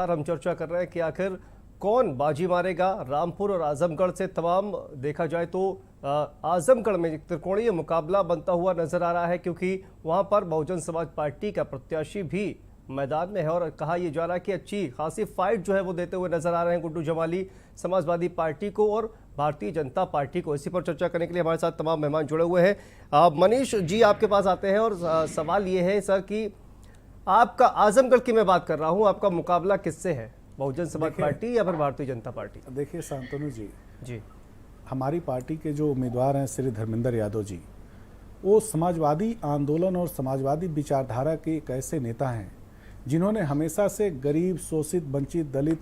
हम चर्चा कर रहे हैं कि आखिर कौन बाजी मारेगा। रामपुर और आजमगढ़ से तमाम देखा जाए तो आजमगढ़ में त्रिकोणीय मुकाबला बनता हुआ नजर आ रहा है, क्योंकि वहां पर बहुजन समाज पार्टी का प्रत्याशी भी मैदान में है और कहा यह जा रहा है कि अच्छी खासी फाइट जो है वो देते हुए नजर आ रहे हैं गुड्डू जमाली समाजवादी पार्टी को और भारतीय जनता पार्टी को। इसी पर चर्चा करने के लिए हमारे साथ तमाम मेहमान जुड़े हुए हैं। मनीष जी आपके पास आते हैं और सवाल ये है सर कि आपका आजमगढ़ की मैं बात कर रहा हूं, आपका मुकाबला किससे है, बहुजन समाज पार्टी या फिर भारतीय जनता पार्टी? देखिए शांतनु जी, हमारी पार्टी के जो उम्मीदवार हैं श्री धर्मेंद्र यादव जी, वो समाजवादी आंदोलन और समाजवादी विचारधारा के एक ऐसे नेता हैं जिन्होंने हमेशा से गरीब, शोषित, वंचित, दलित,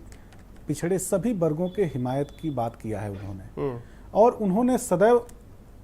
पिछड़े सभी वर्गों के हिमायत की बात किया है उन्होंने। और उन्होंने सदैव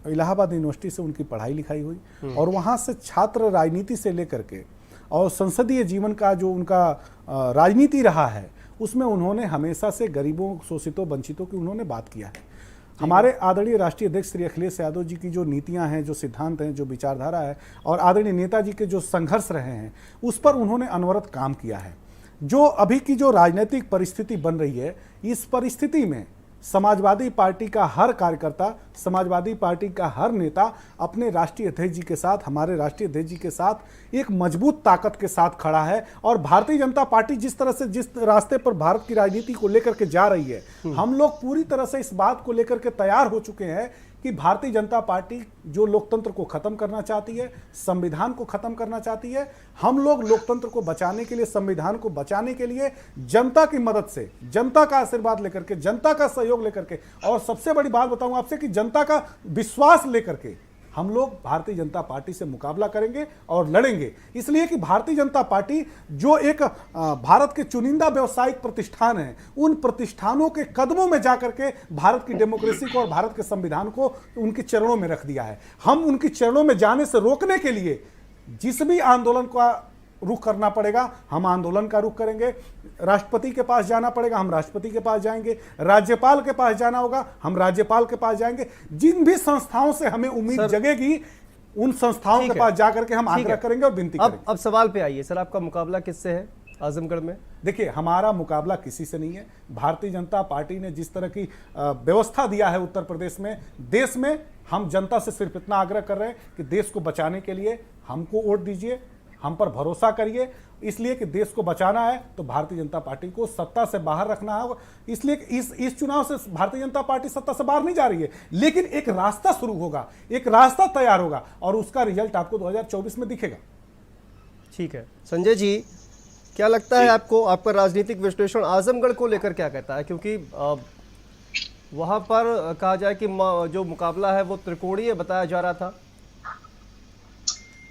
इलाहाबाद यूनिवर्सिटी से उनकी पढ़ाई लिखाई हुई और वहाँ से छात्र राजनीति से लेकर के और संसदीय जीवन का जो उनका राजनीति रहा है उसमें उन्होंने हमेशा से गरीबों, शोषितों, वंचितों की उन्होंने बात किया है। हमारे आदरणीय राष्ट्रीय अध्यक्ष श्री अखिलेश यादव जी की जो नीतियां हैं, जो सिद्धांत हैं, जो विचारधारा है और आदरणीय नेताजी के जो संघर्ष रहे हैं उस पर उन्होंने अनवरत काम किया है। जो अभी की जो राजनीतिक परिस्थिति बन रही है, इस परिस्थिति में समाजवादी पार्टी का हर कार्यकर्ता, समाजवादी पार्टी का हर नेता अपने राष्ट्रीय अध्यक्ष जी के साथ, हमारे राष्ट्रीय अध्यक्ष जी के साथ एक मजबूत ताकत के साथ खड़ा है। और भारतीय जनता पार्टी जिस तरह से, जिस रास्ते पर भारत की राजनीति को लेकर के जा रही है, हम लोग पूरी तरह से इस बात को लेकर के तैयार हो चुके हैं कि भारतीय जनता पार्टी जो लोकतंत्र को खत्म करना चाहती है, संविधान को खत्म करना चाहती है, हम लोग लोकतंत्र को बचाने के लिए, संविधान को बचाने के लिए जनता की मदद से, जनता का आशीर्वाद लेकर के, जनता का सहयोग लेकर के और सबसे बड़ी बात बताऊं आपसे कि जनता का विश्वास लेकर के हम लोग भारतीय जनता पार्टी से मुकाबला करेंगे और लड़ेंगे। इसलिए कि भारतीय जनता पार्टी जो एक भारत के चुनिंदा व्यवसायिक प्रतिष्ठान है, उन प्रतिष्ठानों के कदमों में जाकर के भारत की डेमोक्रेसी को और भारत के संविधान को उनके चरणों में रख दिया है। हम उनके चरणों में जाने से रोकने के लिए जिस भी आंदोलन का रुख करना पड़ेगा, हम आंदोलन का रुख करेंगे। राष्ट्रपति के पास जाना पड़ेगा, हम राष्ट्रपति के पास जाएंगे। राज्यपाल के पास जाना होगा, हम राज्यपाल के पास जाएंगे। जिन भी संस्थाओं से हमें उम्मीद जगेगी, उन संस्थाओं के पास जाकर के हम आग्रह करेंगे और विनती करेंगे। अब सवाल पे आइए सर, आपका मुकाबला किससे है आजमगढ़ में? देखिए, हमारा मुकाबला किसी से नहीं है। भारतीय जनता पार्टी ने जिस तरह की व्यवस्था दिया है उत्तर प्रदेश में, देश में, हम जनता से सिर्फ इतना आग्रह कर रहे हैं कि देश को बचाने के लिए हमको वोट दीजिए, हम पर भरोसा करिए। इसलिए कि देश को बचाना है तो भारतीय जनता पार्टी को सत्ता से बाहर रखना है। इसलिए इस चुनाव से भारतीय जनता पार्टी सत्ता से बाहर नहीं जा रही है, लेकिन एक रास्ता शुरू होगा, एक रास्ता तैयार होगा और उसका रिजल्ट आपको 2024 में दिखेगा। ठीक है संजय जी, क्या लगता है आपको, आपका राजनीतिक विश्लेषण आजमगढ़ को लेकर क्या कहता है? क्योंकि वहां पर कहा जाए कि जो मुकाबला है वो त्रिकोणीय बताया जा रहा था।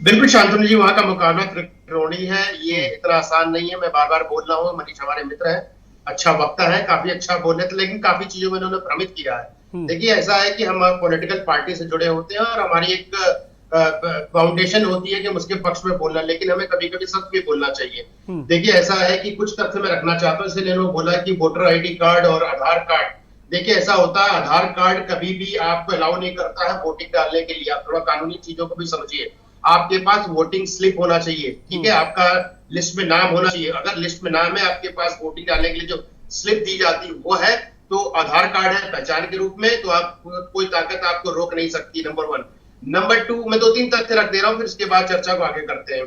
बिल्कुल शांतनु जी, वहां का मुकाबला त्रिकोणीय है, ये इतना आसान नहीं है। मैं बार बार बोल रहा हूँ, मनीष हमारे मित्र है, अच्छा वक्ता है, काफी अच्छा बोल रहे थे, लेकिन काफी चीजों में उन्होंने भ्रमित किया है। देखिए, ऐसा है कि हम पॉलिटिकल पार्टी से जुड़े होते हैं और हमारी एक फाउंडेशन होती है कि हम उसके पक्ष में बोलना, लेकिन हमें कभी कभी सच भी बोलना चाहिए। देखिए, ऐसा है कि कुछ तथ्य मैं रखना चाहता हूँ, इसलिए उन्होंने बोला कि वोटर आईडी कार्ड और आधार कार्ड। देखिए, ऐसा होता है, आधार कार्ड कभी भी आपको अलाउ नहीं करता है वोटिंग डालने के लिए। आप थोड़ा कानूनी चीजों को भी समझिए। आपके पास वोटिंग स्लिप होना चाहिए, ठीक है, आपका लिस्ट में नाम होना चाहिए। अगर लिस्ट में नाम है, आपके पास वोटिंग डालने के लिए जो स्लिप दी जाती है वो है, तो आधार कार्ड है पहचान के रूप में, तो आप कोई ताकत आपको रोक नहीं सकती। नंबर 1। नंबर 2, मैं 2-3 तथ्य रख दे रहा हूं, फिर इसके बाद चर्चा को आगे करते हैं।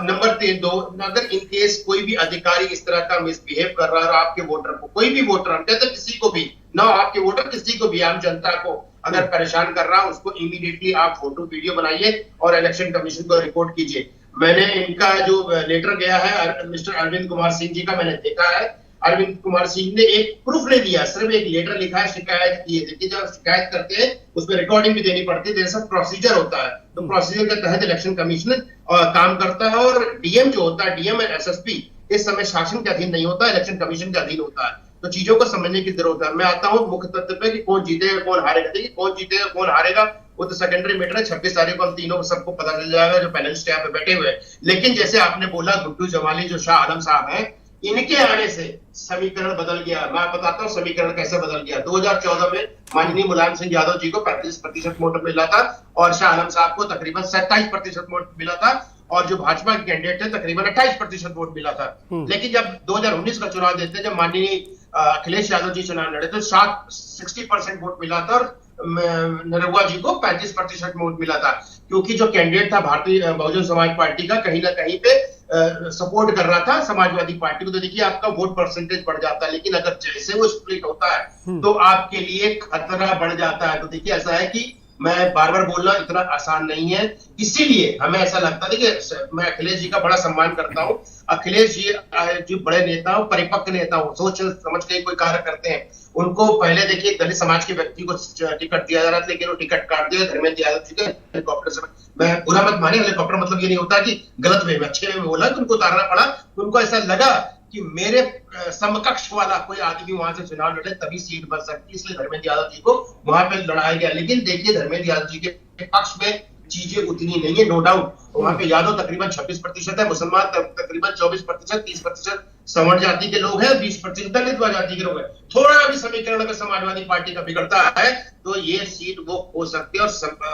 नंबर 2, अगर इन केस कोई भी अधिकारी इस तरह का मिसबिहेव कर रहा है आपके वोटर को, कोई भी वोटर, हम कहते हैं किसी को भी ना, आपके वोटर किसी को भी, आम जनता को अगर परेशान कर रहा है, उसको इमीडिएटली आप फोटो वीडियो बनाइए और इलेक्शन कमीशन को रिपोर्ट कीजिए। मैंने इनका जो लेटर गया है मिस्टर अरविंद कुमार सिंह जी का, मैंने देखा है। अरविंद कुमार सिंह ने एक प्रूफ नहीं दिया, सिर्फ एक लेटर लिखा है, शिकायत की है। देखिए, जब शिकायत करते हैं उसमें रिकॉर्डिंग भी देनी पड़ती है, जैसा प्रोसीजर होता है, तो प्रोसीजर के तहत इलेक्शन कमीशन काम करता है। और डीएम जो होता है, डीएम एंड एसएसपी इस समय शासन के अधीन नहीं होता, इलेक्शन कमीशन के अधीन होता है। तो चीजों को समझने की जरूरत है। मैं आता हूँ मुख्य तथ्य पे कि कौन जीतेगा कौन हारेगा। देखिए, कौन जीतेगा कौन हारेगा वो तो सेकेंडरी मैटर है। 26 तारीख को हम तीनों सबको पता चल जाएगा जो पैनलिस्ट यहाँ पे बैठे हुए हैं। लेकिन जैसे आपने बोला, गुड्डू जमाली जो शाह आलम साहब हैं, इनके आने से समीकरण बदल गया। मैं बताता हूँ समीकरण कैसे बदल गया। 2014 में माननीय मुलायम सिंह यादव जी को 35% वोट मिला था और शाह आलम साहब को तकरीबन 27% वोट मिला था। और जो भाजपा के कैंडिडेट थे तकरीबन 28% वोट मिला था। लेकिन जब 2019 का चुनाव देखते, जब माननीय अखिलेश यादव जी चुनाव लड़े तो 60% वोट मिला था और निरहुआ जी को 35% वोट मिला था, क्योंकि जो कैंडिडेट था भारतीय बहुजन समाज पार्टी का कहीं ना कहीं पे सपोर्ट कर रहा था समाजवादी पार्टी को। तो देखिए आपका वोट परसेंटेज बढ़ जाता है, लेकिन अगर जैसे वो स्प्लिट होता है तो आपके लिए खतरा बढ़ जाता है। तो देखिए ऐसा है कि मैं बार बार बोल रहा हूं, इतना आसान नहीं है, इसीलिए हमें ऐसा लगता है कि मैं अखिलेश जी का बड़ा सम्मान करता हूं। अखिलेश जी जो बड़े नेता हो, परिपक्व नेता हो, सोच समझ के कोई कार्य करते हैं। उनको पहले देखिए दलित समाज के व्यक्ति को टिकट दिया जा रहा था, लेकिन वो टिकट काट दिया धर्मेंद्र यादव जी के हेलीकॉप्टर से। मैं बुरा मत माने, हेलीकॉप्टर मतलब ये नहीं होता कि गलत वे में, अच्छे वे में बोला कि उनको उतारना पड़ा। उनको ऐसा लगा कि मेरे समकक्ष वाला कोई आदमी वहां से चुनाव लड़े तभी सीट बन सकती है, इसलिए धर्मेंद्र यादव जी को वहां पे लड़ाया गया। लेकिन देखिए धर्मेंद्र यादव जी के पक्ष में चीजें उतनी नहीं है, नो डाउट। वहां पे यादव तकरीबन 26% है, मुसलमान तकरीबन 24%, 30% सवर्ण जाति के लोग हैं, 20% दलित जाति के लोग हैं। थोड़ा भी समीकरण अगर समाजवादी पार्टी का बिगड़ता है तो ये सीट वो खो सकते हैं, और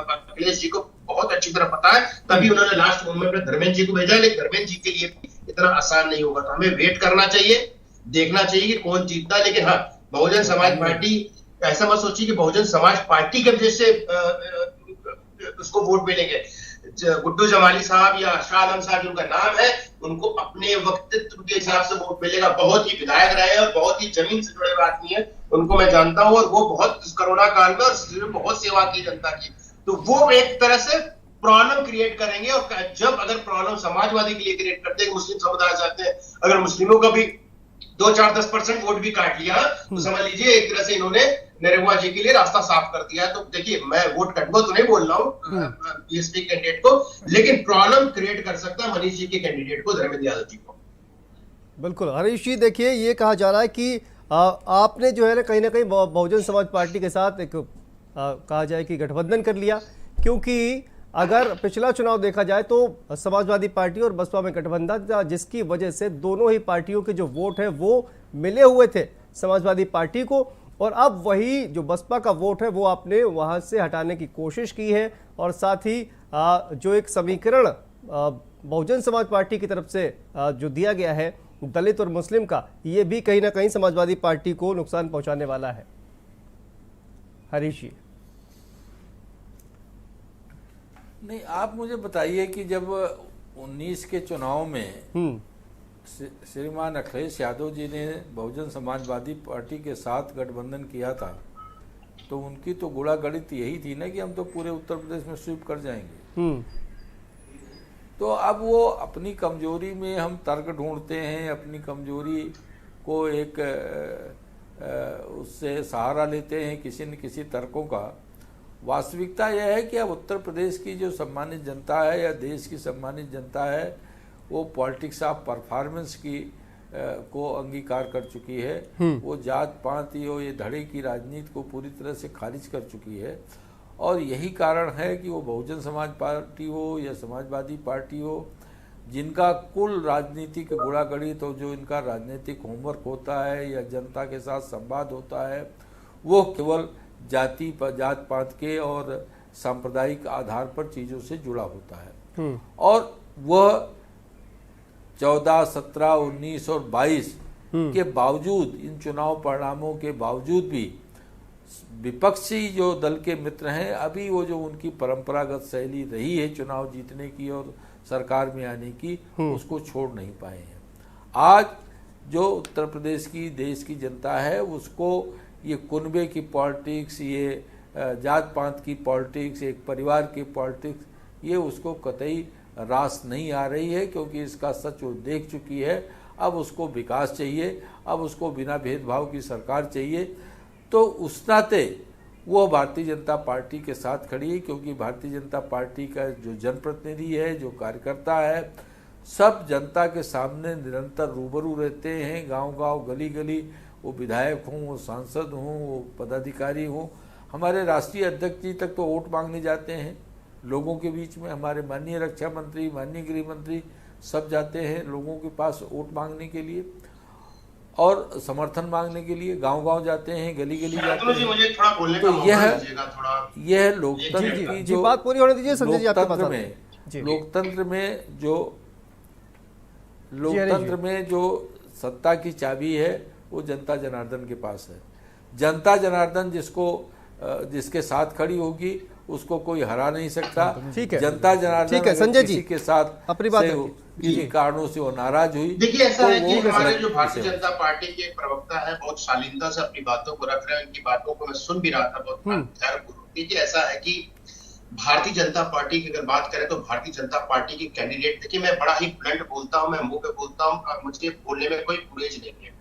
अखिलेश जी को बहुत अच्छी तरह पता है, तभी उन्होंने लास्ट मोमेंट में धर्मेंद्र जी को भेजा। लेकिन धर्मेंद्र जी के लिए इतना आसान नहीं होगा, तो हमें वेट करना चाहिए, देखना चाहिए कि कौन जीतता है। लेकिन हाँ, बहुजन समाज पार्टी, ऐसा मत सोचिए कि बहुजन समाज पार्टी के वजह से उसको वोट मिलेंगे। गुड्डू जमाली साहब या शाह आलम साहब जिनका नाम है, उनको अपने वक्तव्य के हिसाब से वोट मिलेगा। बहुत ही विधायक रहे और बहुत ही जमीन से जुड़े हुए आदमी है, उनको मैं जानता हूं, और वो बहुत कोरोना काल में और बहुत सेवा की जनता की। तो वो एक तरह से प्रॉब्लम क्रिएट करेंगे, और जब अगर प्रॉब्लम समाजवादी के लिए क्रिएट करते हैं, मुस्लिम समुदाय चाहते हैं, अगर मुस्लिमों का भी 2-4-10% वोट भी काट लिया तो समझ लीजिए एक तरह से इन्होंने निरहुआ जी के लिए रास्ता साफ कर दिया है। तो देखिए मैं वोट कटवा तो नहीं बोल रहा हूँ बीएसपी कैंडिडेट को, लेकिन प्रॉब्लम क्रिएट कर सकता है मनीष जी के कैंडिडेट को, धर्मेंद्र यादव जी को। बिल्कुल हरीश जी, देखिए ये कहा जा रहा है कि आपने जो है ना कहीं बहुजन समाज पार्टी के साथ एक कहा जाए कि गठबंधन कर लिया, क्योंकि अगर पिछला चुनाव देखा जाए तो समाजवादी पार्टी और बसपा में गठबंधन था, जिसकी वजह से दोनों ही पार्टियों के जो वोट है वो मिले हुए थे समाजवादी पार्टी को, और अब वही जो बसपा का वोट है वो आपने वहां से हटाने की कोशिश की है। और साथ ही जो एक समीकरण बहुजन समाज पार्टी की तरफ से जो दिया गया है दलित और मुस्लिम का, ये भी कहीं ना कहीं समाजवादी पार्टी को नुकसान पहुंचाने वाला है। हरीश जी, नहीं, आप मुझे बताइए कि जब 19 के चुनाव में श्रीमान अखिलेश यादव जी ने बहुजन समाजवादी पार्टी के साथ गठबंधन किया था, तो उनकी तो गुड़ा गणित यही थी ना कि हम तो पूरे उत्तर प्रदेश में स्वीप कर जाएंगे। तो अब वो अपनी कमजोरी में हम तर्क ढूंढते हैं, अपनी कमजोरी को एक उससे सहारा लेते हैं किसी न किसी तर्कों का। वास्तविकता यह है कि अब उत्तर प्रदेश की जो सम्मानित जनता है या देश की सम्मानित जनता है, वो पॉलिटिक्स ऑफ परफॉर्मेंस की को अंगीकार कर चुकी है। वो जात पात हो ये धड़े की राजनीति को पूरी तरह से खारिज कर चुकी है, और यही कारण है कि वो बहुजन समाज पार्टी हो या समाजवादी पार्टी हो, जिनका कुल राजनीतिक गुणागणित और जो इनका राजनीतिक होमवर्क होता है या जनता के साथ संवाद होता है, वो केवल जात पात के और सांप्रदायिक आधार पर चीज़ों से जुड़ा होता है। और वह 14, 17, 19 और 22 के बावजूद, इन चुनाव परिणामों के बावजूद भी विपक्षी जो दल के मित्र हैं, अभी वो जो उनकी परंपरागत शैली रही है चुनाव जीतने की और सरकार में आने की, उसको छोड़ नहीं पाए हैं। आज जो उत्तर प्रदेश की देश की जनता है, उसको ये कुनबे की पॉलिटिक्स, ये जात पात की पॉलिटिक्स, एक परिवार की पॉलिटिक्स, ये उसको कतई रास नहीं आ रही है, क्योंकि इसका सच वो देख चुकी है। अब उसको विकास चाहिए, अब उसको बिना भेदभाव की सरकार चाहिए। तो उस नाते वो भारतीय जनता पार्टी के साथ खड़ी है, क्योंकि भारतीय जनता पार्टी का जो जनप्रतिनिधि है, जो कार्यकर्ता है, सब जनता के सामने निरंतर रूबरू रहते हैं, गांव-गांव, गली-गली। वो विधायक हों, वो सांसद हों, वो पदाधिकारी हों। हमारे राष्ट्रीय अध्यक्ष जी तक तो वोट मांगने जाते हैं लोगों के बीच में। हमारे माननीय रक्षा मंत्री, माननीय गृह मंत्री सब जाते हैं लोगों के पास वोट मांगने के लिए और समर्थन मांगने के लिए। गांव-गांव जाते हैं, गली-गली जाते हैं। तो यह लोकतंत्र की जो बात पूरी होने दीजिए संजय जी, आपके पास लोकतंत्र में जी। लोकतंत्र में जो सत्ता की चाबी है वो जनता जनार्दन के पास है। जनता जनार्दन जिसके साथ खड़ी होगी उसको कोई हरा नहीं सकता। ठीक है, जनता जनार्दन ठीक है, अगर संजय जी, किसी के साथ अपनी बात से रखिए। किसी कारणों से वो नाराज हुई, देखिए ऐसा है कि वो हमारे गलत जो भारतीय विषय जनता पार्टी के प्रवक्ता है बहुत शालीनता से अपनी बातों को रख रहे हैं। उनकी बातों को मैं सुन भी रहा था बहुत ध्यानपूर्वक। देखिए ऐसा है कि भारतीय जनता पार्टी की अगर बात करें तो भारतीय जनता पार्टी के कैंडिडेट, देखिए मैं बड़ा ही ब्लंट बोलता हूं, मैं मुंह पे बोलता हूं और मुझे बोलने में कोई गुरेज नहीं है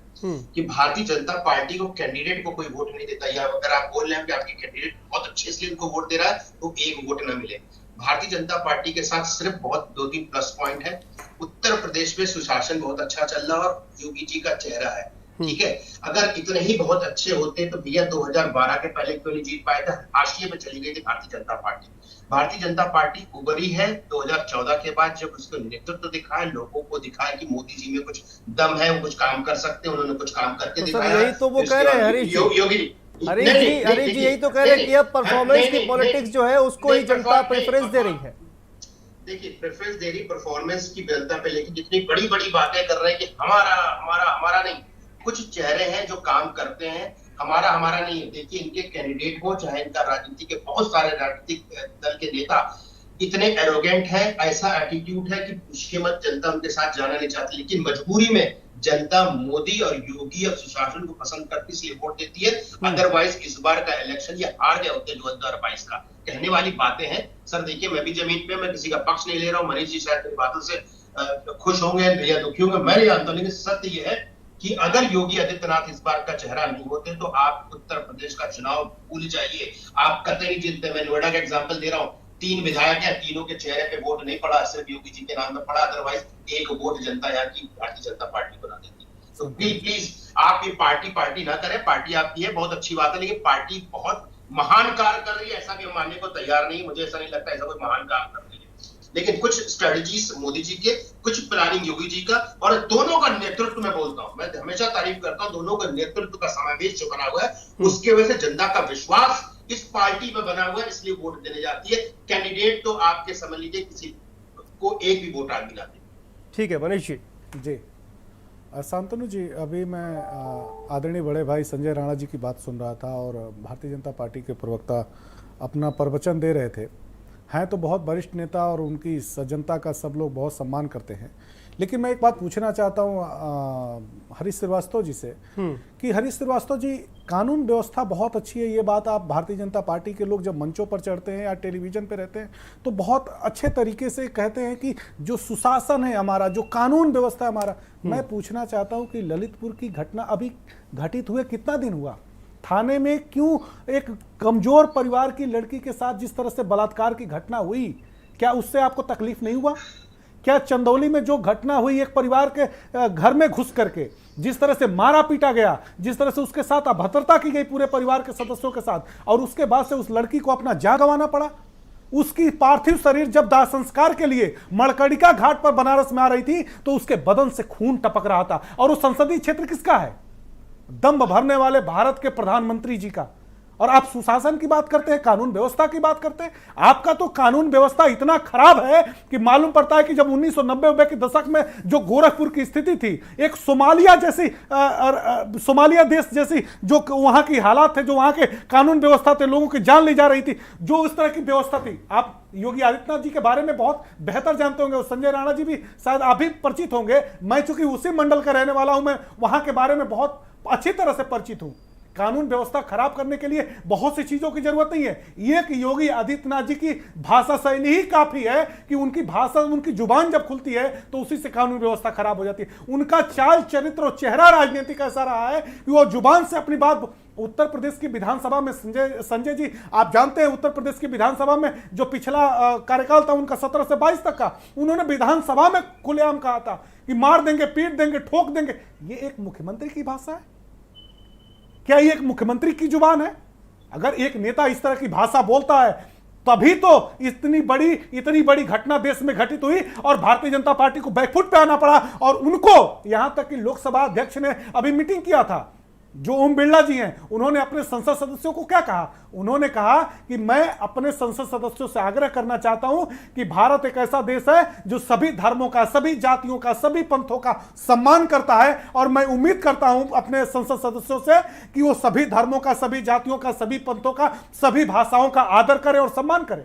कि भारतीय जनता पार्टी को कैंडिडेट को कोई वोट नहीं देता। या अगर आप बोल रहे हैं कि आपके कैंडिडेट बहुत अच्छे इसलिए उनको वोट दे रहा है तो एक वोट ना मिले। भारतीय जनता पार्टी के साथ सिर्फ बहुत 2-3 प्लस पॉइंट है। उत्तर प्रदेश में सुशासन बहुत अच्छा चल रहा है और योगी जी का चेहरा है, ठीक है। अगर इतने ही बहुत अच्छे होते तो भैया 2012 के पहले क्यों नहीं जीत पाए थे? हाशिए में चली गई थी भारतीय जनता पार्टी। भारतीय जनता पार्टी उभरी है 2014 के बाद, जब उसको नेतृत्व दिखाया, लोगों को दिखाया कि मोदी जी में कुछ दम है, वो कुछ काम कर सकते हैं। उन्होंने कुछ काम करके तो दिखाया। सर यही तो वो कह रहे हैं हरीश जी, योगी हरीश जी यही तो कह रहे हैं कि अब परफॉर्मेंस की पॉलिटिक्स जो है उसको ही जनता प्रेफरेंस दे रही है। देखिए प्रेफरेंस दे रही परफॉर्मेंस की जनता पे, लेकिन जितनी बड़ी बड़ी बातें कर रहे हैं कि हमारा हमारा हमारा नहीं, कुछ चेहरे हैं जो काम करते हैं, हमारा हमारा नहीं है। देखिए इनके कैंडिडेट हो चाहे इनका राजनीति के बहुत सारे राजनीतिक दल के नेता इतने एरोगेंट है, ऐसा एटीट्यूड है कि पूछिए मत, जनता उनके साथ जाना नहीं चाहती। लेकिन मजबूरी में जनता मोदी और योगी और सुशासन को पसंद करती इसलिए वोट देती है। अदरवाइज इस बार का इलेक्शन ये हार गए होते 2022 का। कहने वाली बातें हैं सर। देखिए मैं भी जमीन पे, मैं किसी का पक्ष नहीं ले रहा हूँ। मनीष जी शायद मेरी बातों से खुश होंगे या दुखी होंगे, मैं नहीं जानता, लेकिन सत्य ये है कि अगर योगी आदित्यनाथ इस बार का चेहरा नहीं होते तो आप उत्तर प्रदेश का चुनाव भूल जाइए, आप कतई नहीं जीतते। मैं नोएडा का एग्जांपल दे रहा हूँ, 3 विधायक हैं, तीनों के चेहरे पे वोट नहीं पड़ा, सिर्फ योगी जी के नाम पे पड़ा। अदरवाइज एक वोट जनता यहाँ की भारतीय जनता पार्टी को ना देती। तो प्लीज आप ये पार्टी ना करें। पार्टी आपकी है, बहुत अच्छी बात है, लेकिन पार्टी बहुत महान कार्य कर रही है ऐसा भी हम मानने को तैयार नहीं। मुझे ऐसा नहीं लगता ऐसा कोई महान कार्य कर रही है, लेकिन कुछ स्ट्रेटजीज मोदी जी के, कुछ प्लानिंग योगी जी का, और दोनों का नेतृत्व मैं बोलता हूं, मैं हमेशा तारीफ करता हूं, दोनों का नेतृत्व का समावेश जो बना हुआ है उसके वजह से जनता का विश्वास इस पार्टी में बना हुआ है, इसलिए वोट देने जाती है। कैंडिडेट तो आपके समझ लीजिए किसी को एक भी वोट आगे लाते। ठीक है मनीष जी शांतनु जी, अभी मैं आदरणीय बड़े भाई संजय राणा जी की बात सुन रहा था और भारतीय जनता पार्टी के प्रवक्ता अपना प्रवचन दे रहे थे। हैं तो बहुत वरिष्ठ नेता और उनकी सज्जनता का सब लोग बहुत सम्मान करते हैं, लेकिन मैं एक बात पूछना चाहता हूँ हरीश श्रीवास्तव जी से कि हरीश श्रीवास्तव जी, कानून व्यवस्था बहुत अच्छी है, ये बात आप भारतीय जनता पार्टी के लोग जब मंचों पर चढ़ते हैं या टेलीविजन पे रहते हैं तो बहुत अच्छे तरीके से कहते हैं कि जो सुशासन है हमारा, जो कानून व्यवस्था है हमारा। मैं पूछना चाहता हूँ कि ललितपुर की घटना अभी घटित हुए कितना दिन हुआ? थाने में क्यों एक कमजोर परिवार की लड़की के साथ जिस तरह से बलात्कार की घटना हुई, क्या उससे आपको तकलीफ नहीं हुआ? क्या चंदौली में जो घटना हुई, एक परिवार के घर में घुस करके जिस तरह से मारा पीटा गया, जिस तरह से उसके साथ अभद्रता की गई पूरे परिवार के सदस्यों के साथ, और उसके बाद से उस लड़की को अपना जान गंवाना पड़ा। उसकी पार्थिव शरीर जब दाह संस्कार के लिए मड़कड़िका घाट पर बनारस में आ रही थी तो उसके बदन से खून टपक रहा था। और उस संसदीय क्षेत्र किसका है? दम भरने वाले भारत के प्रधानमंत्री जी का। और आप सुशासन की बात करते हैं, कानून व्यवस्था की बात करते हैं। आपका तो कानून व्यवस्था इतना खराब है कि मालूम पड़ता है कि जब 1990 के दशक में जो गोरखपुर की स्थिति थी, एक सोमालिया जैसी सोमालिया देश जैसी जो वहां की हालात थे, जो वहां के कानून व्यवस्था थे, लोगों की जान ली जा रही थी, जो उस तरह की व्यवस्था थी। आप योगी आदित्यनाथ जी के बारे में बहुत बेहतर जानते होंगे, संजय राणा जी भी शायद आप भी परिचित होंगे। मैं चूंकि उसी मंडल का रहने वाला हूं, मैं वहां के बारे में बहुत अच्छी तरह से परिचित हूं। कानून व्यवस्था खराब करने के लिए बहुत सी चीजों की जरूरत नहीं है। एक योगी आदित्यनाथ जी की भाषा शैली ही काफी है कि उनकी भाषा, उनकी जुबान जब खुलती है तो उसी से कानून व्यवस्था खराब हो जाती है। उनका चाल चरित्र और चेहरा राजनीतिक ऐसा रहा है कि वो जुबान से अपनी बात। उत्तर प्रदेश की विधानसभा में संजय जी, आप जानते हैं उत्तर प्रदेश की विधानसभा में जो पिछला कार्यकाल था उनका 17 से 22 तक का, उन्होंने विधानसभा में खुलेआम कहा था कि मार देंगे, पीट देंगे, ठोक देंगे। ये एक मुख्यमंत्री की भाषा है? क्या ये एक मुख्यमंत्री की जुबान है? अगर एक नेता इस तरह की भाषा बोलता है तभी तो इतनी बड़ी घटना देश में घटित हुई और भारतीय जनता पार्टी को बैकफुट पे आना पड़ा। और उनको यहां तक कि लोकसभा अध्यक्ष ने अभी मीटिंग किया था, जो ओम बिरला जी हैं, उन्होंने अपने संसद सदस्यों को क्या कहा? उन्होंने कहा कि मैं अपने संसद सदस्यों से आग्रह करना चाहता हूं कि भारत एक ऐसा देश है जो सभी धर्मों का, सभी जातियों का, सभी पंथों का सम्मान करता है, और मैं उम्मीद करता हूं अपने संसद सदस्यों से कि वो सभी धर्मों का, सभी जातियों का, सभी पंथों का, सभी भाषाओं का आदर करें और सम्मान करें।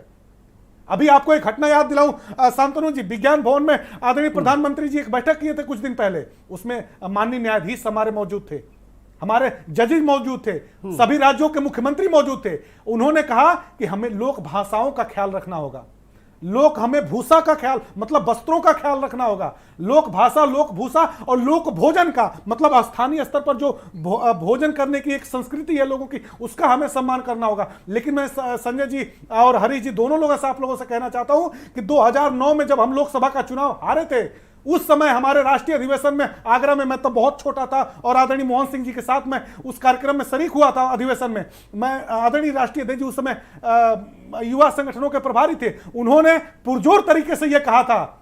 अभी आपको एक घटना याद दिलाऊं शांतनु जी, विज्ञान भवन में आदरणीय प्रधानमंत्री जी एक बैठक किए थे कुछ दिन पहले, उसमें माननीय न्यायाधीश हमारे मौजूद थे, हमारे जजेस मौजूद थे, सभी राज्यों के मुख्यमंत्री मौजूद थे। उन्होंने कहा कि हमें लोक भाषाओं का ख्याल रखना होगा, हमें भूषा का ख्याल मतलब वस्त्रों का ख्याल रखना होगा, लोक भाषा, लोक भूषा और लोक भोजन का मतलब स्थानीय स्तर पर जो भोजन करने की एक संस्कृति है लोगों की, उसका हमें सम्मान करना होगा। लेकिन मैं संजय जी और हरीश जी दोनों लोगों से, आप लोगों से कहना चाहता हूं कि 2009 में जब हम लोकसभा का चुनाव हारे थे, उस समय हमारे राष्ट्रीय अधिवेशन में आगरा में, मैं तो बहुत छोटा था और आदरणीय मोहन सिंह जी के साथ में उस कार्यक्रम में शरीक हुआ था अधिवेशन में। मैं आदरणीय राष्ट्रीय अध्यक्ष जी उस समय युवा संगठनों के प्रभारी थे, उन्होंने पुरजोर तरीके से यह कहा था।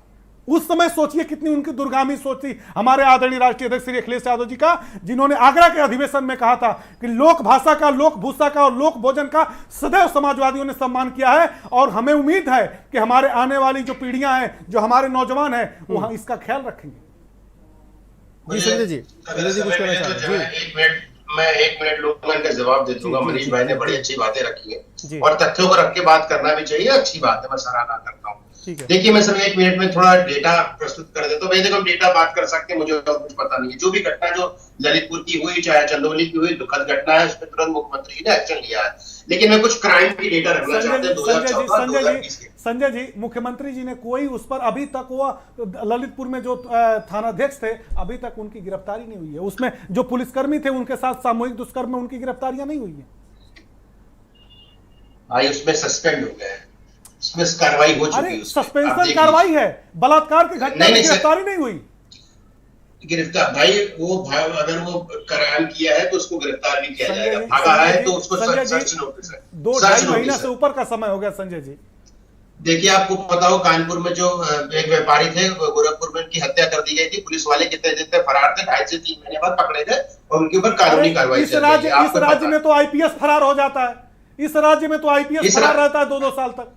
उस समय सोचिए कितनी उनकी दुर्गामी सोच थी हमारे आदरणीय राष्ट्रीय अध्यक्ष श्री अखिलेश यादव जी का, जिन्होंने आगरा के अधिवेशन में कहा था कि लोक भाषा का, लोक भूषा का और लोक भोजन का सदैव समाजवादियों ने सम्मान किया है, और हमें उम्मीद है कि हमारे आने वाली जो पीढ़ियां हैं, जो हमारे नौजवान हैं, वो इसका ख्याल रखेंगे। जी संजय जी, संजय जी कुछ कहना चाह रहे हैं? मैं एक मिनट लोगन का जवाब दे दूंगा। मनीष भाई ने बड़ी अच्छी बातें रखी जी। है और तथ्यों को रख के बात करना भी चाहिए, अच्छी बात है, मैं सराहना करता हूँ। ठीक है। देखिए, मैं सिर्फ एक मिनट में थोड़ा डेटा प्रस्तुत कर देता हूँ। देखो, हम डेटा बात कर सकते हैं, मुझे और कुछ पता नहीं है। जो भी घटना जो ललितपुर की हुई, चाहे चंदौली की हुई, दुखद घटना है, उस पर तुरंत मुख्यमंत्री जी ने एक्शन लिया है। लेकिन मैं कुछ क्राइम की डेटा रखना चाहते हैं 2014-2020 के। संजय जी, मुख्यमंत्री जी ने कोई उस पर अभी तक, वो ललितपुर में जो थानाध्यक्ष थे, अभी तक उनकी गिरफ्तारी नहीं हुई है। उसमें जो पुलिसकर्मी थे उनके साथ सामूहिक दुष्कर्म में उनकी गिरफ्तारियां नहीं हुई है। भाई उसमें सस्पेंड हो गए, उसमें कार्रवाई हो चुकी है। सस्पेंशन कार्रवाई है, बलात्कार की घटना में गिरफ्तारी नहीं हुई। गिरफ्तार भाई, अगर वो क्राइम किया है तो उसको गिरफ्तार भी किया जाएगा। भागा है तो उसको सर्च नोटिस है। 2-2.5 महीना से ऊपर का समय हो गया संजय जी। देखिए, आपको पता हो कानपुर में जो एक व्यापारी थे, गोरखपुर में उनकी हत्या कर दी गई थी। पुलिस वाले कितने दिन तक फरार थे, 2.5 से 3 महीने बाद पकड़े गए और उनके ऊपर कानूनी कार्रवाई इस राज्य में तो आईपीएस फरार हो जाता है, इस राज्य में तो आईपीएस फरार रहता है 2-2 साल तक।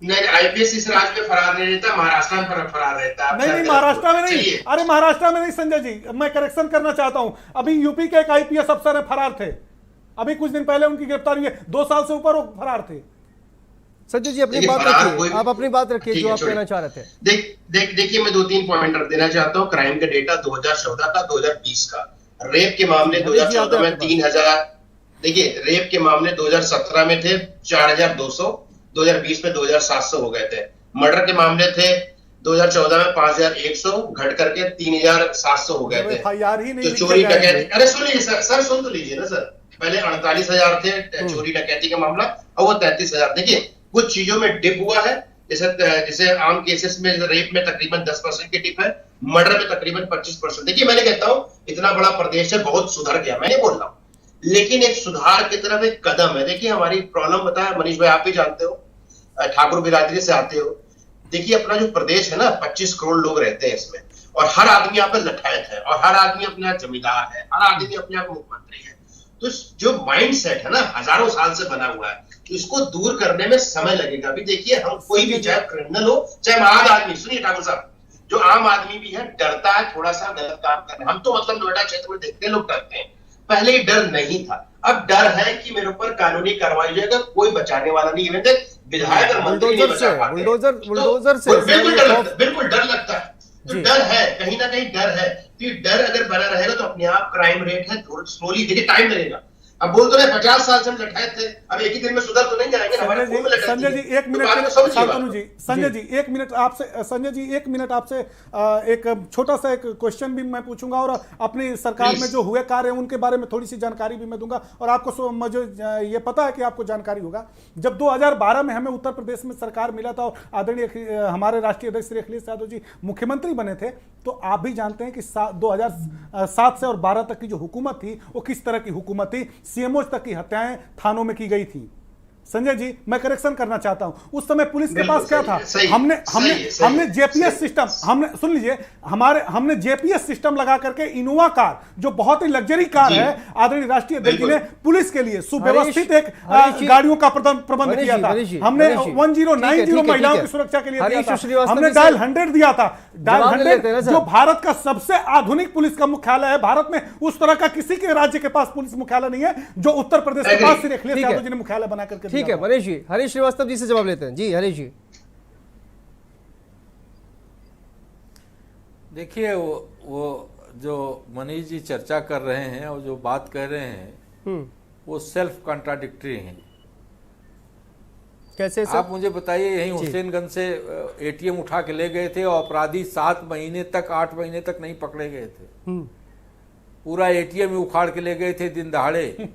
नहीं, आईपीएस इस राज्य में फरार नहीं रहता, महाराष्ट्र में फरार रहता है। नहीं, महाराष्ट्र में नहीं, अरे महाराष्ट्र में नहीं संजय जी, मैं करेक्शन करना चाहता हूं। अभी यूपी के एक आईपीएस अफसर है, फरार थे, अभी कुछ दिन पहले उनकी गिरफ्तारी हुई है, 2 साल से ऊपर वो फरार थे। संजय जी अपनी बात रखिए, आप अपनी बात रखिए जो आप कहना चाह रहे थे। देखिए, मैं 2-3 पॉइंट रख देना चाहता हूँ। क्राइम का डेटा 2014 का, 2020 का। रेप के मामले 2014 में 3000, देखिए रेप के मामले 2017 में थे 4200, 2020 में 2700 हो गए थे। मर्डर के मामले थे 2014 में 5100, घट करके 3700 हो गए थे। तो चोरी डकैती, अरे सुन लीजिए सर, सुन तो लीजिए ना सर। पहले 48,000 थे चोरी डकैती का मामला, और वो 33,000। देखिए, कुछ चीजों में डिप हुआ है, जैसे आम केसेस में रेप में तकरीबन 10% की डिप है, मर्डर में तकरीबन 25%। देखिए, मैंने कहता हूं इतना बड़ा प्रदेश है, बहुत सुधर गया, मैं नहीं बोल रहा हूं, लेकिन एक सुधार की तरफ एक कदम है। देखिए, हमारी प्रॉब्लम बताया मनीष भाई, आप भी जानते हो, ठाकुर बिरादरी से आते हो। देखिए, अपना जो प्रदेश है ना, 25 करोड़ लोग रहते हैं इसमें, और हर आदमी यहाँ पे लठायत है, और हर आदमी अपने आप जमींदार है, हर आदमी अपने आप मुख्यमंत्री है। तो जो माइंड सेट है ना, हजारों साल से बना हुआ है, इसको दूर करने में समय लगेगा। अभी देखिए, हम कोई भी, चाहे क्रिमिनल हो चाहे आम आदमी, सुनिए ठाकुर साहब, जो आम आदमी भी है डरता है थोड़ा सा गलत काम करने। हम तो मतलब नोएडा क्षेत्र में देखते हैं लोग डरते हैं, पहले ही डर नहीं था, अब डर है कि मेरे ऊपर कानूनी कार्रवाई जाएगा, कोई बचाने वाला नहीं है। विधायक और मंत्री नहीं बचा पाते, बुलडोजर से बिल्कुल डर लगता है। तो डर है, कहीं ना कहीं डर है। तो डर अगर बना रहेगा तो अपने आप क्राइम रेट है स्लोली, देखिए टाइम लगेगा। अब बोल तो रहे 50 साल से हम लठाए थे, अब एक ही दिन में सुधर तो नहीं जाएंगे। संजय जी 1 मिनट, शांतनु जी, संजय जी 1 मिनट आपसे, संजय जी 1 मिनट आपसे एक छोटा सा एक क्वेश्चन भी मैं पूछूंगा, और अपनी सरकार में जो हुए कार्य उनके बारे में थोड़ी सी जानकारी भी मैं दूंगा, और आपको मुझे ये पता है कि आपको जानकारी होगा। जब 2012 में हमें उत्तर प्रदेश में सरकार मिला था और आदरणीय हमारे राष्ट्रीय अध्यक्ष श्री अखिलेश यादव जी मुख्यमंत्री बने थे, तो आप भी जानते हैं कि 2007 से और 12 तक की जो हुकूमत थी वो किस तरह की हुकूमत थी। सीएमओ तक की हत्याएं थानों में की गई थी, संजय जी, मैं करेक्शन करना चाहता हूं, उस समय पुलिस के बिल्कुल पास क्या सही था? है, सही, हमने हमने सही है, सही हमने है, जेपीएस सही। सिस्टम, सुन लीजिए, हमने जेपीएस सिस्टम लगा करके इनोवा कार, जो बहुत ही लग्जरी कार जी। है, आदरणीय राष्ट्रीय अध्यक्ष जी ने बिल्कुल। पुलिस के लिए सुव्यवस्थित एक हरीश जी, गाड़ियों का प्रबंध मनीष किया जी, था। मनीष जी, हमने मनीष जी। 1090 ठीक है, महिलाओं ठीक है। की सुरक्षा के लिए हरीश दिया था। श्रीवास्तव हमने जी से डायल 100 दिया था। डायल जवाब ले लेते हैं ना 100 सर। जो भारत का सबसे आधुनिक पुलिस का मुख्यालय है। भारत में उस तरह का किसी के राज्य के पास पुलिस मुख्यालय नहीं है जो उत्तर प्रदेश के पास श्री अखिलेश ठीक है। यादव जी ने मुख्यालय बना करके ठीक दिया है था। मनीष जी, हरीश श्रीवास्तव जी से जवाब लेते हैं। जी हरीश जी। देखिए, वो जो मनीष जी चर्चा कर रहे हैं और जो बात कह रहे हैं वो सेल्फ कॉन्ट्राडिक्टरी हैं। कैसे सर? आप मुझे बताइए, यहीं हुसैनगंज से एटीएम उठा के ले गए थे और अपराधी 7 महीने तक 8 महीने तक नहीं पकड़े गए थे। पूरा एटीएम ही उखाड़ के ले गए थे दिन दहाड़े।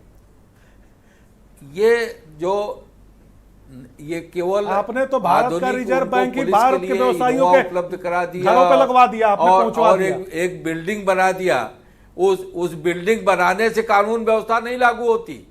ये केवल आपने तो भारत का आधुनिक रिजर्व उनको बैंक की पुलिस भारत के के लिए व्यवसायियों इनोवा के उपलब्ध करा दिया, घरों पे लगवा दिया, आपने पहुंचवा और दिया। एक बिल्डिंग बना दिया। उस बिल्डिंग बनाने से कानून व्यवस्था नहीं लागू होती,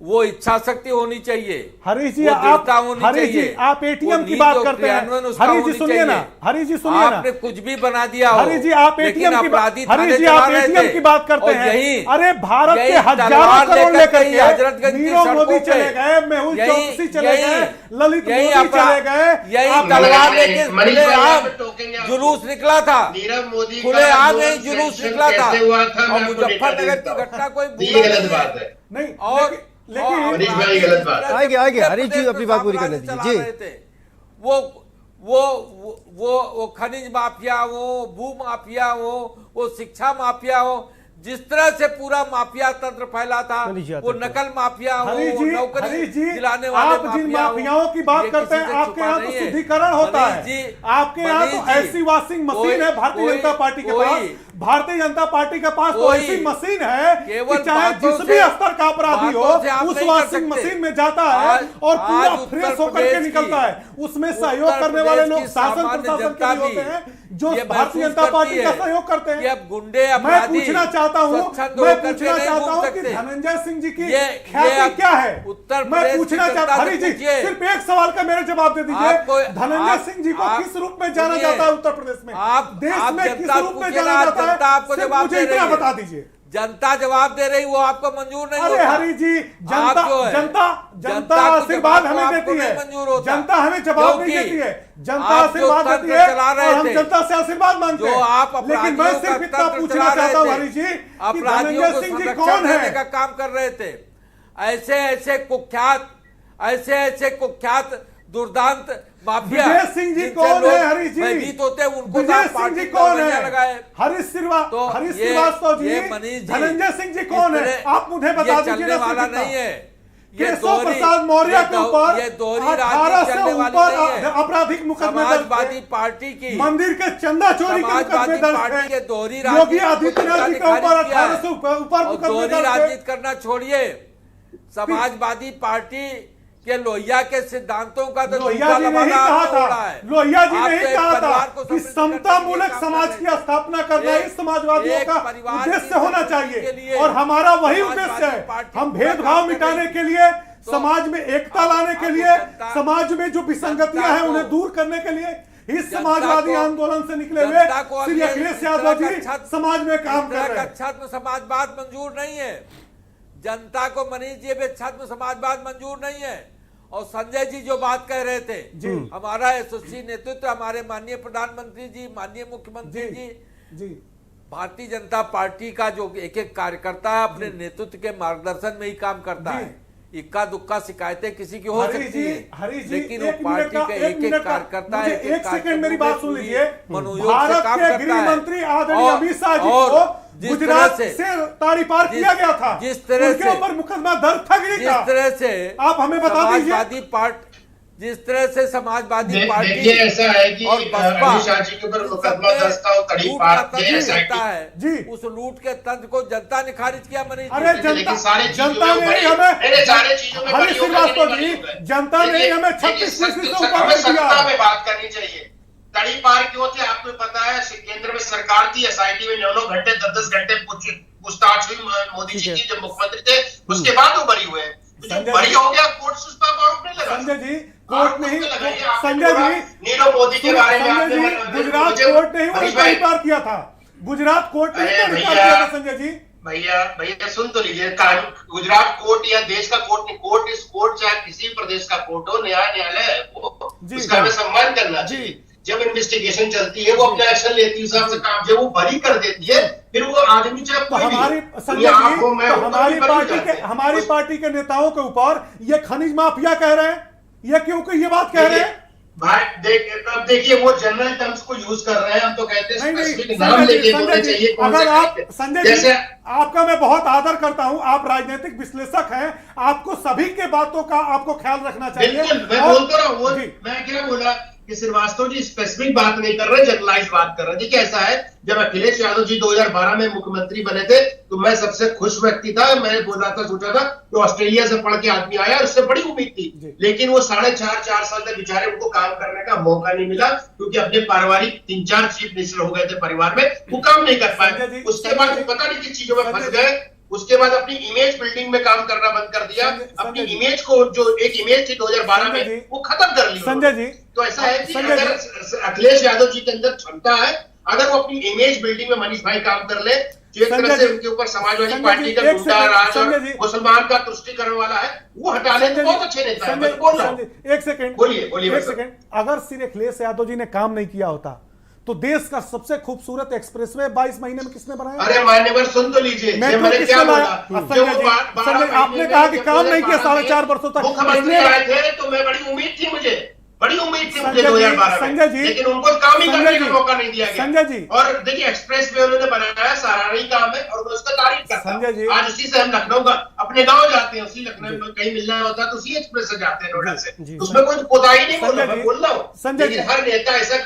वो इच्छा शक्ति होनी चाहिए। हरीश जी, वो आप दृढ़ता होनी हरीश जी, चाहिए। आप एटीएम वो की बात नीति और करते हैं। क्रियान्वयन उसका हरीश जी होनी सुनिए ना, चाहिए। हरीश जी सुनिए ना, आपने कुछ भी बना दिया हो, हरीश जी आप लेकिन एटीएम की अपराधी हरीश थाने जी चला आप रहे एटीएम थे। की बात करते और हैं। यही- अरे भारत के यही हजारों तलवार करोड़ लेकर लेकर के के हजरतगंज की नीरव मोदी सड़कों चले पे, गए, मेहुल चौकसी चले गए, ललित मोदी चले गए। यही आप तलवार लेके मनीष भाई, खुलेआम यहाँ पे टोकेंगे आपको। जुलूस निकला था। नीरव मोदी खुलेआम का ही जुलूस निकला था। कैसे हुआ था, और मैं आपको डेटा मुजफ्फरनगर देता की हूं। घटना कोई ये भूला गलत नहीं बात है। है। नहीं, और लेकिन मनीष भाई, गलत बात है। आगे, हरीश जी अपनी बात पूरी करने दीजिए। जी। वो खनिज माफिया हो, भू माफिया हो, वो शिक्षा माफिया हो, जिस तरह से पूरा माफिया तंत्र फैला था, मनीष जी, वो नकल माफिया हो, हरीश वो जी, नौकरी हरीश जी, दिलाने वाले आप जिन माफिया हो, माफियाओं की बात ये करते किसी हैं, से आपके छुपा यहाँ तो नहीं है। शुद्धिकरण होता मनीष है। जी, आपके यहाँ तो मनीष जी, ऐसी वॉशिंग मशीन है भारतीय कोई- जनता पार्टी के कोई- पास। भारतीय जनता पार्टी के पास तो कोई ऐसी मशीन है केवल कि चाहे बातों जिस भी से- स्तर का अपराधी हो, बातों से आप उस नहीं कर वॉशिंग सकते। मशीन में जाता है और आज पूरा उत्तर फ्रेश होकर प्रदेश के की- निकलता है। उसमें सहयोग उत्तर करने वाले प्रदेश लोग की शासन सामान्य प्रशासन के जनता लिए होते भी हैं जो ये भारतीय महसूस जनता पार्टी करती का है सहयोग करते कि हैं। अब गुंडे मैं अपराधी पूछना चाहता हूँ स्वच्छंद मैं होकर के पूछना नहीं चाहता घूम हूँ कि सकते। धनंजय सिंह जी की ये ख्याति अब क्या है? उत्तर मैं प्रदेश पूछना की चाहता जनता हरी से जी, पूछिए। सिर्फ एक सवाल का मेरे जवाब दे दीजिए। आपको- धनंजय आप- सिंह जी को आप- किस रूप में जाना सुनिए, जाता है उत्तर प्रदेश में? आप देश में किस जनता रूप में पूछिए जाना ना, जाता जनता है? आपको सिर्फ जवाब मुझे दे इतना रही है। बता दीजिए। जनता जवाब दे रही, वो आपको मंजूर नहीं अरे होता। हरी जी, जनता आप जो है, जनता जनता को आशीर्वाद जवाब हमें आपको देती है। नहीं मंजूर होता। जनता हमें जवाब नहीं क्योंकि देती है। जनता आप जो आशीर्वाद तंत्र देती है चला रहे और हम थे, जनता से आशीर्वाद मांगते जो हैं। आप लेकिन मैं अपराधियों सिर्फ का इतना तंत्र पूछना चला चाहता हूँ रहे हरी थे, जी कि अपराधियों धनंजय को सिंह जी संरक्षण कौन देने है? का काम कर रहे थे। ऐसे कुख्यात दुर्दांत माफिया विजय सिंह जी जिनसे कौन लोग है हरी जी? भयभीत होते हैं, उनको विजय आप सिंह पार्टी जी में कौन उंगलियां है? लगाए। हरीश तो श्रीवास्तव जी, ये मनीष जी, धनंजय सिंह जी कौन इस है? तरह आप मुझे बता ये दीजिए चलने ना। वाला सिर्फ नहीं इतना। है। केशव प्रसाद मौर्य के ऊपर ये दोहरी 18 राजनीति से चलने वाली ऊपर नहीं है। आपराधिक मुकदमे दर्ज समाजवादी थे। पार्टी की मंदिर के चंदा चोरी के मुकदमे समाजवादी दर्ज पार्टी के थे। दोहरी योगी राजनीति आदित्यनाथ जी के ऊपर 18 से ऊपर और मुकदमे दोहरी दर्ज थे। राजनीति करना छोड़िए। समाजवादी पार्टी के लोहिया के सिद्धांतों का तो लोहिया झूठा जी ने ही लबादा कहा आपको हो रहा था, है। लोहिया जी आप ने तो ही एक कहा परिवार था को कि समृद्ध समता करने के लिए मूलक काम समाज कर की रहे हैं। स्थापना करना एक- इस समाजवादियों एक का परिवार उद्देश्य की होना संस्कृति के चाहिए लिए और हमारा वही समाजवादी उद्देश्य है। पार्टी हम पूरा भेदभाव काम कर मिटाने रही के लिए, तो समाज में एकता लाने के आपको लिए, जनता- समाज में जो विसंगतियां हैं जनता उन्हें को- दूर करने के लिए इस जनता समाजवादी को- आंदोलन से निकले हुए जनता को अब श्री ये अखिलेश इस यादव तरह जी का छत- समाज में काम इस तरह कर रहे का हैं। छद्म समाजवाद मंजूर नहीं है। जनता को मनीष जी पे छद्म समाजवाद मंजूर नहीं है। और संजय जी जो बात कह रहे थे, हमारा यशस्वी नेतृत्व, हमारे माननीय प्रधानमंत्री जी, माननीय मुख्यमंत्री जी, भारतीय जनता पार्टी का जो एक एक कार्यकर्ता है अपने नेतृत्व के मार्गदर्शन में ही काम करता है। इक्का दुक्का शिकायतें किसी की हो सकती है, लेकिन वो पार्टी का एक एक कार्यकर्ता है, एक सेकंड मेरी बात सुन लीजिए। मनोयोग से भारत काम के करता गृह है। मंत्री आदरणीय और- अमित शाह जी और को जिस गुजरात तरह से ताड़ी पार किया गया था, जिस तरह उनके से- ऊपर मुकदमा दर्ज था कि नहीं था? जिस तरह से आप हमें बता दीजिए। समाजवादी पार्टी, जिस तरह से समाजवादी पार्टी देखिए ऐसा है कि और बसपा अमित शाह जी के ऊपर मुकदमा दर्ज था और तड़ी लूट पार का तंत्र के चलता SIT है। जी। उस लूट के तंत्र को जनता ने खारिज किया मनीष जी। अरे लेकिन सारे जनता चीजों में ने बड़ी- हमें नहीं, सारे चीजों में हरीश बड़ी होकर श्रीवास्तव नहीं जी, बड़ी होकर। जनता ने देखिए- हमें देखिए, 36% से हमें ऊपर सत्ता दिया। में बात करनी चाहिए। तड़ी पार क्यों थे आपको पता है? केंद्र में सरकार थी, SIT में 9-9 घंटे 10-10 घंटे पूछताछ हुई मोदी जी की जब मुख्यमंत्री थे, उसके बाद वो बरी हुए। जो बरी हो गया, कोर्ट से उसका आरोप संजय जी कोर्ट नहीं, संजय जी नीरव मोदी के बारे में संजय जी गुजरात कोर्ट ने ही कई बार किया था, गुजरात कोर्ट ने ही किया था संजय जी। भैया सुन तो लीजिए, गुजरात कोर्ट या देश का कोर्ट नहीं, कोर्ट चाहे किसी प्रदेश का कोर्ट हो, न्यायालय है वो, उसका हमें सम्मान करना चाहिए। जब इन्वेस्टिगेशन चलती है वो अपना एक्शन लेती है, हिसाब से काम जब वो बरी कर देती है, फिर वो आदमी चाहे कोई भी, हमारी पार्टी के नेताओं के ऊपर ये खनिज माफिया कह रहे हैं, ये क्योंकि ये बात कह रहे हैं भाई अब देखिए वो जनरल टर्म्स को यूज कर रहे हैं, हम तो कहते हैं नहीं, नाम लेके बोलना चाहिए। अगर आप संजय जी, आपका मैं बहुत आदर करता हूं, आप राजनीतिक विश्लेषक हैं, आपको सभी के बातों का आपको ख्याल रखना चाहिए। मैं बोलता रहा हूँ, मैं क्या बोला कि श्रीवास्तव जी स्पेसिफिक बात नहीं कर रहे, जनरलाइज बात कर रहे। देखिए ऐसा है, जब अखिलेश यादव जी 2012 में मुख्यमंत्री बने थे तो मैं सबसे खुश व्यक्ति था, मैंने बोला था, सोचा था कि ऑस्ट्रेलिया से पढ़ के आदमी आया, उससे बड़ी उम्मीद थी, लेकिन वो 4.5 साल तक बेचारे उनको काम करने का मौका नहीं मिला, क्योंकि अपने पारिवारिक 3-4 चीफ मिनिस्टर हो गए थे परिवार में, वो काम नहीं कर पाए। उसके बाद पता नहीं किस चीजों में फंस गए, उसके बाद अपनी इमेज बिल्डिंग में काम करना बंद कर दिया, अपनी इमेज को, जो एक इमेज थी 2012 में, वो खत्म कर ली संजय जी। तो ऐसा है कि अगर अखिलेश यादव जी के अंदर क्षमता है, अगर वो अपनी इमेज बिल्डिंग में मनीष भाई काम कर ले, जो एक तरह से उनके ऊपर समाजवादी पार्टी का गुंडा राज और मुसलमान का तुष्टिकरण वाला है, वो हटा ले तो बहुत अच्छे नेता है। बोल रहा हूं, एक सेकंड बोलिए एक सेकंड, अगर सिर्फ अखिलेश यादव जी ने काम नहीं किया होता तो देश का सबसे खूबसूरत एक्सप्रेसवे 22 महीने में किसने बनाया? अरे मान्यवर सुन तो लीजिए, मैंने क्या बोला, आपने कहा कि काम नहीं किया 4.5 वर्षों तक, मुख्यमंत्री आए थे तो मैं बड़ी उम्मीद थी मुझे 2012 में, लेकिन उनको काम ही करने का मौका नहीं दिया गया। संजय जी, और देखिए एक्सप्रेस वे उन्होंने बनाया, सराहनीय काम है और मैं उसका तारीफ करता हूं। आज उसी से हम लखनऊ का अपने गांव जाते हैं, उसी लखनऊ में कहीं मिलना होता है तो उसी एक्सप्रेस से जाते हैं नोएडा से, उसमें कोई कोताही नहीं बोल रहा हूँ संजय जी। हर नेता ऐसा,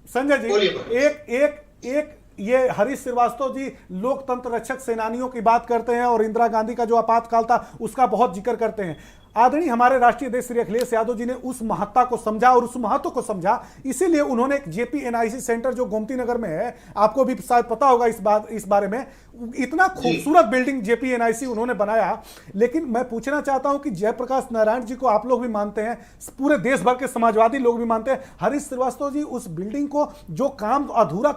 संजय जी एक ये हरीश श्रीवास्तव जी लोकतंत्र रक्षक सेनानियों की बात करते हैं और इंदिरा गांधी का जो आपातकाल था उसका बहुत जिक्र करते हैं। आदरणीय हमारे राष्ट्रीय अध्यक्ष श्री अखिलेश यादव जी ने उस महत्ता को समझा और उस महत्व को समझा, इसीलिए उन्होंने एक JPNIC सेंटर जो गोमती नगर में है, आपको भी शायद पता होगा इस बारे में, इतना खूबसूरत बिल्डिंग JPNIC उन्होंने बनाया। लेकिन मैं पूछना चाहता हूं कि जयप्रकाश नारायण जी को आप लोग भी मानते हैं, पूरे देश भर के समाजवादी लोग भी मानते हैं, हरीश श्रीवास्तव जी उस बिल्डिंग को, जो काम अधूरा,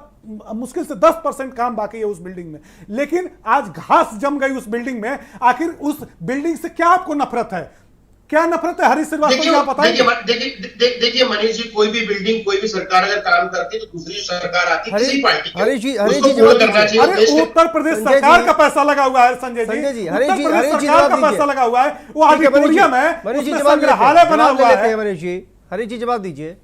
मुश्किल से 10% काम बाकी है उस बिल्डिंग में, लेकिन आज घास जम गई उस बिल्डिंग में। आखिर उस बिल्डिंग से क्या आपको नफरत है, क्या नफरत है हरीश श्रीवास्तव जी, आप बताइए। देखिए मनीष जी, कोई भी बिल्डिंग, कोई भी सरकार अगर काम करती है तो दूसरी सरकार आती है किसी पार्टी की, हरीश जी अरे उत्तर प्रदेश सरकार का पैसा लगा हुआ है संजय जी, हरीश जी सरकार का पैसा लगा हुआ है, वो ऑडिटोरियम है, संग्रहालय बना हुआ है। हरीश जी जवाब दीजिए।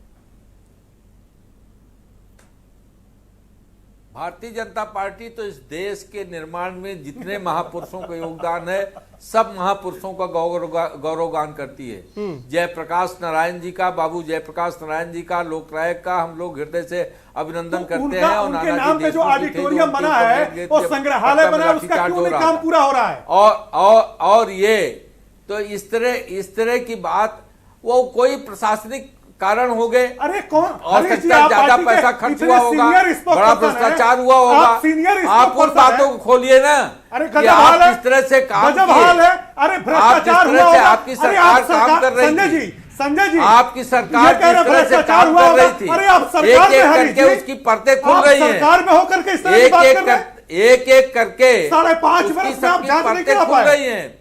भारतीय जनता पार्टी तो इस देश के निर्माण में जितने महापुरुषों का योगदान है, सब महापुरुषों का गौरवगान करती है। जयप्रकाश नारायण जी का, बाबू जयप्रकाश नारायण जी का, लोकनायक का हम लोग हृदय से अभिनंदन करते हैं। और उनके नाम पे जो ऑडिटोरियम बना है और संग्रहालय बना है, उसका क्यों नहीं काम पूरा हो रहा है? और ये तो इस तरह की बात, वो कोई प्रशासनिक कारण हो गए, अरे कौन, और ज्यादा पैसा खर्च हुआ होगा, बड़ा भ्रष्टाचार हुआ होगा, आप उन बातों को खोलिए ना। अरे कि आप किस तरह से काम किए, अरे भ्रष्टाचार हुआ होगा, आपकी सरकार काम कर रही थी, संजय जी आपकी सरकार किस तरह से काम कर रही थी, अरे आप सरकार एक एक करके उसकी परतें खुल रही हैं, सरकार में होकर के इस तरह की बात कर रहे हैं, एक एक करके 5.5 वर्ष में आप जांच नहीं कर खुल रही हैं।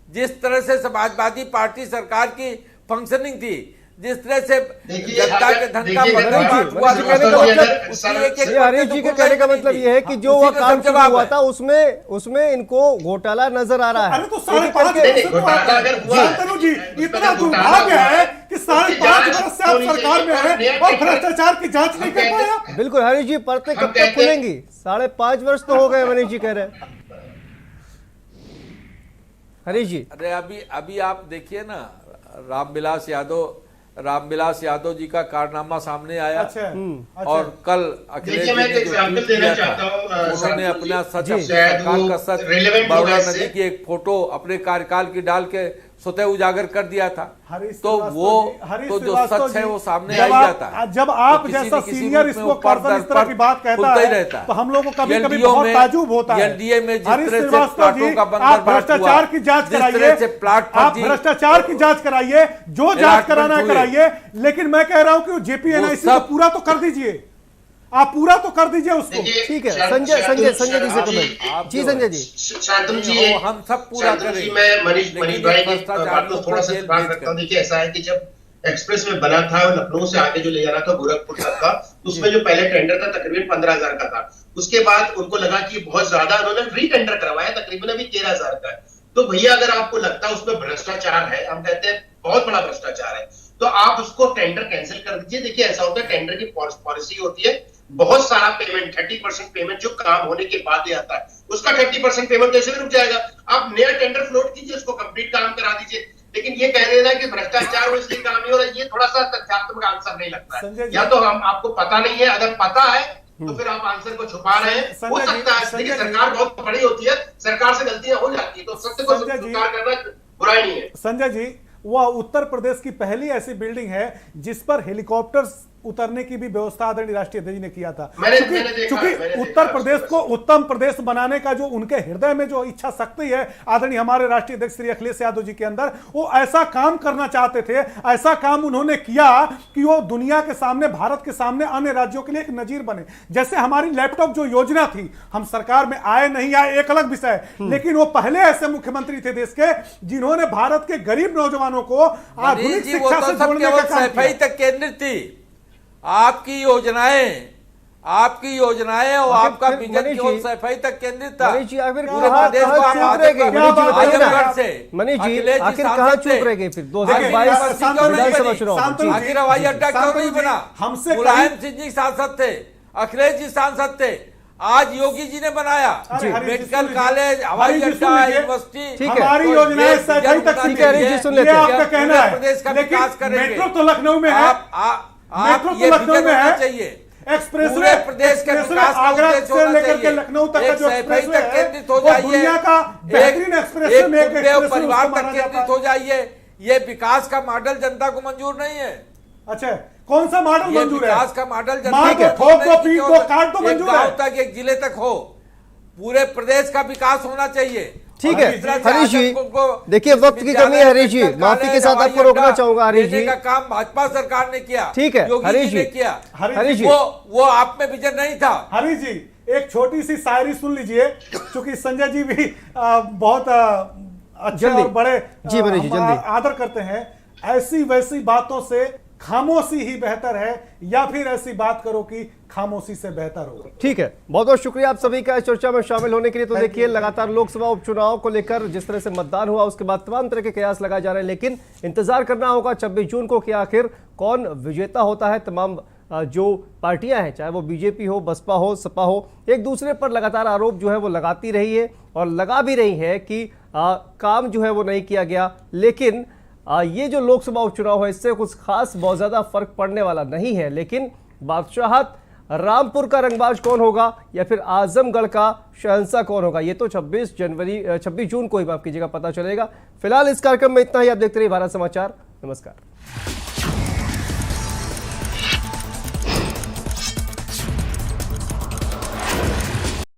जिस तरह से समाजवादी पार्टी सरकार की फंक्शनिंग थी, जिस तरह से जनता के धन का हरीश जी के कहने का मतलब ये है कि जो वह काम शुरू हुआ था उसमें इनको घोटाला नजर आ रहा है। अरे तो 5.5 जी, इतना दुर्भाग्य है कि 5.5 वर्ष से आप सरकार में है और भ्रष्टाचार की जांच नहीं कर पाया। बिल्कुल हरीश जी, परतें कब तक खुलेंगी? 5.5 वर्ष तो हो गए मनीष जी कह रहे हैं। हरीश जी, अरे अभी आप देखिए ना, रामविलास यादव जी का कारनामा सामने आया। अच्छा। और कल अखिलेश जी ने जो ट्वीट किया था, उन्होंने अपना सच, सरकार का सच, बड़ौदा नदी की एक फोटो अपने कार्यकाल की डाल के स्वतः उजागर कर दिया था। हरीश तो श्रीवास्तव वो जी, हरीश तो जो श्रीवास्तव सच है जी, वो सामने जब आ ही आप- जाता है। जब आप तो किसी जैसा न किसी सीनियर रूप में इसको वो पर पर्सन इस दर तरह पर की बात कहता खुलता ही है रहता है। तो हम लोग को कभी कभी LDO बहुत में- ताजुब होता है। LDA में जिस हरीश तरह से श्रीवास्तव प्लाटों जी, का बंदर आप बाट भ्रष्टाचार हुआ, की जांच जिस तरह कराइए, से प्लाट आप फर्जी भ्रष्टाचार की जांच कराइए, जो जांच Allotment कराना है हुए। कराइए, लेकिन मैं कह रहा हूं कि वो जेपीएनआईसी को सब- पूरा तो कर दीजिए, आप पूरा तो कर दीजिए उसको। देखिए, ठीक है, शांत- संजय शांत- जी से शांत- कमेंट। आप जी जो संजय जी। शांतनु जी, नहीं, हम सब पूरा शांतनु जी, करेंगे। मैं मनीष लेकिन भाई ये की बात को थोड़ा सा जेल ध्यान भेज रखता हूँ। कर। देखिए, ऐसा है कि जब एक्सप्रेस में बना था लखनऊ से आगे जो ले जाना था गोरखपुर तक का, उसमें जो पहले टेंडर था तकरीबन 15,000 का था। उसके बाद उनको लगा कि बहुत ज्यादा, उन्होंने री टेंडर करवाया, तकरीबन अभी 13,000 का है। तो भैया अगर आपको लगता है उसमें भ्रष्टाचार है, हम कहते हैं बहुत बड़ा भ्रष्टाचार है, तो आप उसको टेंडर कैंसिल कर दीजिए। देखिए, ऐसा होता है, टेंडर की पॉलिसी होती है, बहुत सारा पेमेंट 30% पेमेंट जो काम होने के बाद ही आता है, उसका 30% पेमेंट कैसे रुक जाएगा। आप नया टेंडर फ्लोट कीजिए, उसको कंप्लीट काम करा दीजिए। लेकिन ये कह देना कि भ्रष्टाचार हो इसलिए काम नहीं हो रहा, ये थोड़ा सा तथ्यात्मक आंसर नहीं लगता संजय है। जी- या तो हम आपको पता नहीं है, अगर पता है तो फिर आप आंसर को छुपा रहे हैं। हो संजय जी- सकता है, देखिए संजय जी- सरकार बहुत बड़ी होती है, सरकार से गलतियां हो जाती है, तो सत्य को संजय जी- स्वीकार करना बुराई नहीं है। संजय जी, वह उत्तर प्रदेश की पहली ऐसी बिल्डिंग है जिस पर हेलीकॉप्टर उतरने की भी व्यवस्था आदरणीय राष्ट्रीय अध्यक्ष जी ने किया था। मैंने क्योंकि देखा उत्तर है, प्रदेश को उत्तम प्रदेश बनाने का जो उनके हृदय में जो इच्छा शक्ति है आदरणीय हमारे राष्ट्रीय अध्यक्ष श्री अखिलेश यादव जी के अंदर, वो ऐसा काम करना चाहते थे, ऐसा काम उन्होंने किया कि वो दुनिया के सामने, भारत के सामने, अन्य राज्यों के लिए एक नजीर बने। जैसे हमारी लैपटॉप जो योजना थी, हम सरकार में आए नहीं आए एक अलग विषय है, लेकिन वो पहले ऐसे मुख्यमंत्री थे देश के जिन्होंने भारत के गरीब नौजवानों को आधुनिक जी, वो शिक्षा तो से सब जोड़ने का केवल काम सफाई किया। तक केंद्रित थी। आपकी योजनाएं और आखिर आपका फिर विजन मनीष केवल जी- सफाई तक केंद्रित था। मनीष जी आखिर पूरे कहाँ प्रदेश को आप चूक रह गए? आजमगढ़ मनीष जी बताइए ना। आजमगढ़ से मनीष जी अखिलेश जी आखिर कहाँ सांसद चूक थे। रह गए फिर आखिर 2022 शांतनु जी विधानसभा बनी। चुनाव? शांतनु जी। जी- आखिर हवाई अड्डा क्यों शांतनु नहीं जी, बना? हमसे मुलायम कहीं- सिंह जी सांसद थे, अखिलेश जी सांसद थे, आज योगी जी ने बनाया। अरे हरीश जी, मेडिकल सुन लीजिए। कॉलेज, हवाई हरीश जी, अड्डा, सुन लीजिए। यूनिवर्सिटी, ठीक है। हमारी तो योजनाएं ये सफाई विजन तक होना सीमित ठीक है, हरीश जी चाहिए। सुन ये लेते हैं। आपका कहना पूरे है, प्रदेश का लेकिन विकास करेंगे। मेट्रो तो लखनऊ में है, आप मेट्रो ये तो लखनऊ विजन में होना है, चाहिए। एक्सप्रेस पूरे प्रदेश के विकास का आगरा उद्देश्य से होना लेकर के चाहिए। लखनऊ तक का एक जो सफाई एक्सप्रेसवे तक है केंद्रित हो वो जाइए। दुनिया का बेहतरीन एक्सप्रेसवे में एक कुटुंब एक्सप्रेसवे परिवार उसको तक माना जाता केंद्रित है। हो जाइए। ये विकास का मॉडल जनता को मंजूर नहीं है। अच्छा, कौन सा मॉडल ये मंजूर है? विकास का मॉडल जनता मार को दो, मंजूर ठोक दो, नहीं कि पीट दो, केवल काट दो, एक मंजूर गांव है। तक, एक जिले तक हो। पूरे प्रदेश का विकास होना चाहिए। ठीक और है, जिस तरह से हरीश जी, आजमगढ़ को देखिए वक्त की कमी है हरीश जी, मेडिकल माफी के कॉलेज, साथ हवाई आपको रोकना अड्डा चाहूंगा हरीश देने जी। का काम भाजपा सरकार ने किया। ठीक है, योगी हरीश जी ने जी। किया। हरीश जी। वो आप में विजन नहीं था। हरीश जी, एक छोटी सी शायरी सुन लीजिए, क्योंकि संजय जी भी बहुत अच्छे जल्दी। और बड़े जी मनीष जी, हम जल्दी। आदर करते हैं। ऐसी वैसी बातों से खामोशी ही बेहतर है, या फिर ऐसी बात करो कि खामोशी से बेहतर हो। ठीक है, बहुत बहुत शुक्रिया आप सभी का इस चर्चा में शामिल होने के लिए। तो देखिए लगातार लोकसभा उपचुनाव को लेकर जिस तरह से मतदान हुआ उसके बाद तमाम तरह के कयास लगाए जा रहे हैं, लेकिन इंतजार करना होगा 26 जून को कि आखिर कौन विजेता होता है। तमाम जो पार्टियां हैं, चाहे वो बीजेपी हो, बसपा हो, सपा हो, एक दूसरे पर लगातार आरोप जो है वो लगाती रही है और लगा भी रही है कि काम जो है वो नहीं किया गया। लेकिन ये जो लोकसभा उपचुनाव है इससे कुछ खास बहुत ज़्यादा फर्क पड़ने वाला नहीं है। लेकिन बादशाहत रामपुर का रंगबाज कौन होगा या फिर आजमगढ़ का शहंशाह कौन होगा, ये तो 26 जून को ही माफ कीजिएगा पता चलेगा। फिलहाल इस कार्यक्रम में इतना ही। आप देखते रहिए भारत समाचार। नमस्कार।